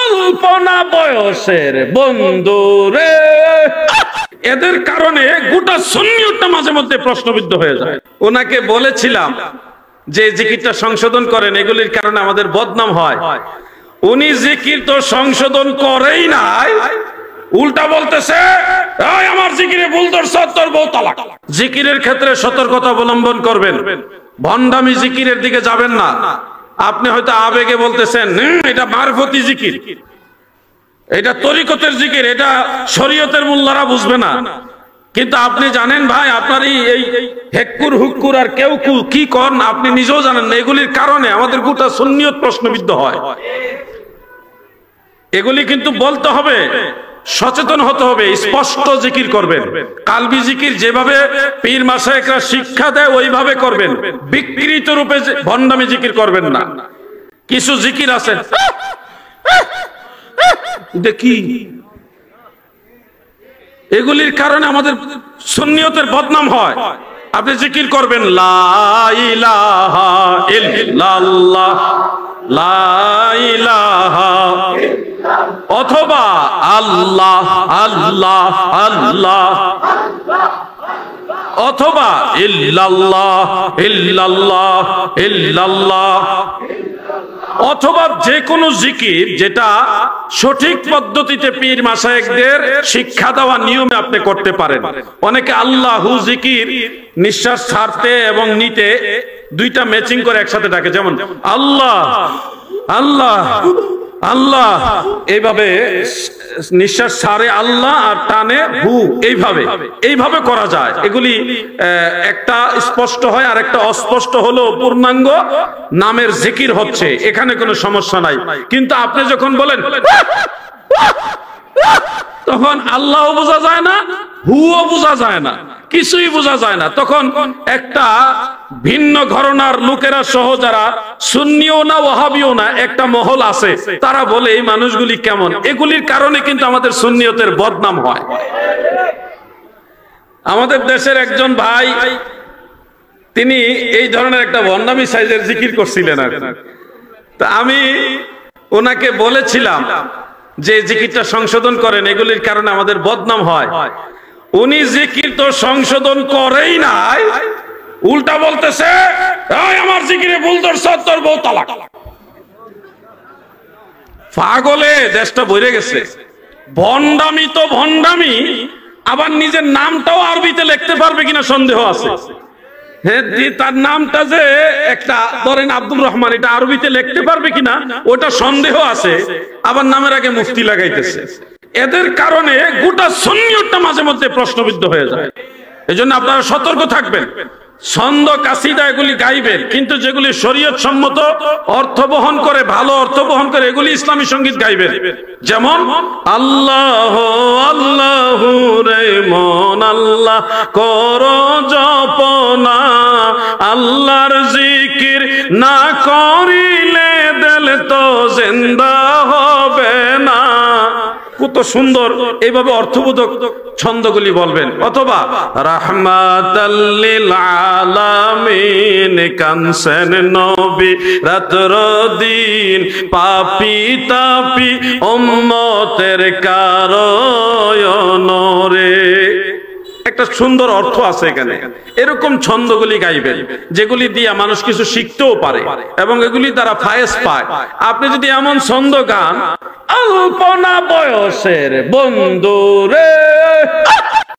অল্পনা বয়সের বন্ধু রে। এদের কারণে গোটা সুন্নিয়তটা মাঝে মধ্যে প্রশ্নবিদ্ধ হয়ে যায়। ওনাকে বলেছিলাম যে জিকিরটা সংশোধন করেন, এগুলির কারণে আমাদের বদনাম হয়। উনি জিকির তো সংশোধন করেই নাই, উল্টা বলতেছে আমার জিকিরে ভুল ধরছ, তোর বউ তালাক। জিকিরের ক্ষেত্রে সতর্কতা অবলম্বন করবেন, ভণ্ডামি জিকিরের দিকে যাবেন না। আপনি হয়তো আবেগে বলতেছেন এটা মারফতি জিকির, এটা তরিকতের জিকির, এটা শরীয়তের মোল্লারা বুঝবে না। কিন্তু আপনি জানেন ভাই, আপনার এই হেক্কুর হুক্কুর আর কেউ কি করেন আপনি নিজেও জানেন না। এগুলির কারণে আমাদের গোটা সুন্নিয়ত প্রশ্নবিদ্ধ হয়। এগুলি কিন্তু বলতে হবে, সচেতন হতে হবে, স্পষ্ট জিকির করবেন। কালবি জিকির যেভাবে পীর মাশায়েখরা শিক্ষা দেয় ওইভাবে করবেন, বিকৃত রূপে ভণ্ডামি জিকির করবেন না। কিছু জিকির আছে দেখি, এগুলির কারণে আমাদের সুন্নিয়তের বদনাম হয়। আপনি জিকির করবেন লা ইলাহা ইল্লাল্লাহ, লা ইলাহা, অথবা আল্লাহ আল্লাহ আল্লাহ, অথবা ইল্লাল্লাহ ইল্লাল্লাহ ইল্লাল্লাহ, অথবা যে কোনো জিকির যেটা সঠিক পদ্ধতিতে পীর মাশায়েখদের শিক্ষা দেওয়া নিয়মে আপনি করতে পারেন। অনেকে আল্লাহু জিকির নিঃশ্বাস ছাড়তে এবং নিতে দুইটা ম্যাচিং করে একসাথে ডাকে, যেমন আল্লাহ আল্লাহ আল্লাহ, এইভাবে নিঃশ্বাস ছাড়ে আল্লাহ আর টানে হু, এইভাবে করা যায়। এগুলি একটা স্পষ্ট হয় আর একটা অস্পষ্ট হলো পূর্ণাঙ্গ নামের জিকির হচ্ছে, এখানে কোনো সমস্যা নাই। কিন্তু আপনি যখন বলেন তখন আল্লাহও বোঝা যায় না, হুও বোঝা যায় না, কিছুই বোঝা যায় না। তখন একটা ভিন্ন ঘরানার লোকেরা সহ যারা সুন্নিও না ওয়াহাবিও না একটা মহল আছে, তারা বলে এই মানুষগুলি কেমন। এগুলির কারণে কিন্তু আমাদের সুন্নিয়তের বদনাম হয়। আমাদের দেশের একজন ভাই, তিনি এই ধরনের একটা ভণ্ডামি সাইজের জিকির করছিলেন আর কি। তা আমি ওনাকে বলেছিলাম যে জিকিরটা সংশোধন করেন, এগুলির কারণে আমাদের বদনাম হয়। উনি জিকির তো সংশোধন করেই নাই, উল্টা বলতেছে আমার জিকিরে ভুল ধরছ, তোর বউ তালাক। পাগলে দেশটা ভরে গেছে। ভণ্ডামি তো ভণ্ডামি, আবার নিজের নামটাও আরবিতে লিখতে পারবে কিনা সন্দেহ আছে। হ্যাঁ, তার নামটা যে একটা ধরেন আব্দুর রহমান, এটা আরবিতে লিখতে পারবে কিনা ওটা সন্দেহ আছে, আবার নামের আগে মুফতি লাগাইতেছে। এদের কারণে গোটা সুন্নিয়তটা মাঝে মধ্যে প্রশ্নবিদ্ধ হয়ে যায়। এজন্য আপনারা সতর্ক থাকবেন। ছন্দ কাসিদা এগুলি গাইবেন, কিন্তু যেগুলি শরীয়ত সম্মত অর্থ বহন করে, ভালো অর্থ বহন করে, এগুলি ইসলামী সঙ্গীত গাইবেন। যেমন আল্লাহ আল্লাহ রে মন আল্লাহ করো জপনা, আল্লাহর জিকির না করিলে দিল তো জিন্দা হবে না। কত সুন্দর এইভাবে অর্থবোধক ছন্দগুলি বলবেন। অথবা রাহমাতাল লিল আলামিন কানসেন নবী রাত্র দিন, পাপী তাপী উম্মতের কারণ রে। একটা সুন্দর অর্থ আছে এখানে। এরকম ছন্দগুলি গাইবেন যেগুলি দিয়ে মানুষ কিছু শিখতেও পারে এবং এগুলি দ্বারা ফায়েজ পায়। আপনি যদি এমন ছন্দ গান, অল্পনা বয়সের বন্ধু রে,